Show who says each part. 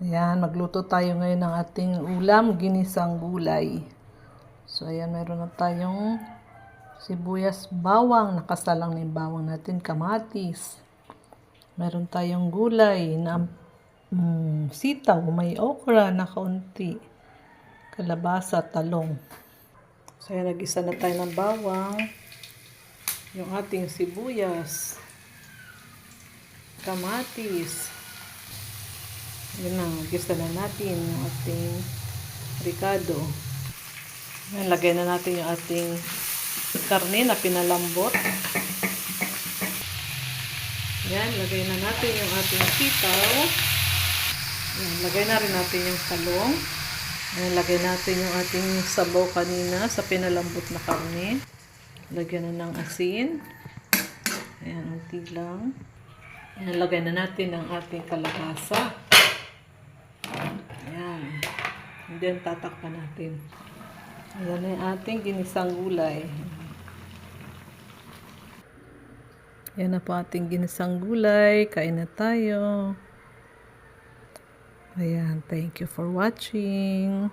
Speaker 1: Ayan, magluto tayo ngayon ng ating ulam, ginisang gulay. So, ayan, meron na tayong sibuyas, bawang, nakasalang na yung bawang natin, kamatis. Meron tayong gulay na sitaw, may okra na kaunti, kalabasa, talong. So, ayan, nag-isa na tayo ng bawang, yung ating sibuyas, kamatis. Yun na, gisa na natin yung ating ricado. Yan, lagay na natin yung ating karne na pinalambot. Yan, lagay na natin yung ating sitaw. Yan, lagay na rin natin yung talong. Yan, lagay natin yung ating sabaw kanina sa pinalambot na karne. Lagyan na ng asin. Ayan, unti lang. Yan, lagay na natin ang ating kalabasa. Ayan. And then, tatakpan natin. Ayan na yung ating ginisang gulay. Ayan na po ating ginisang gulay. Kain na tayo. Ayan. Thank you for watching.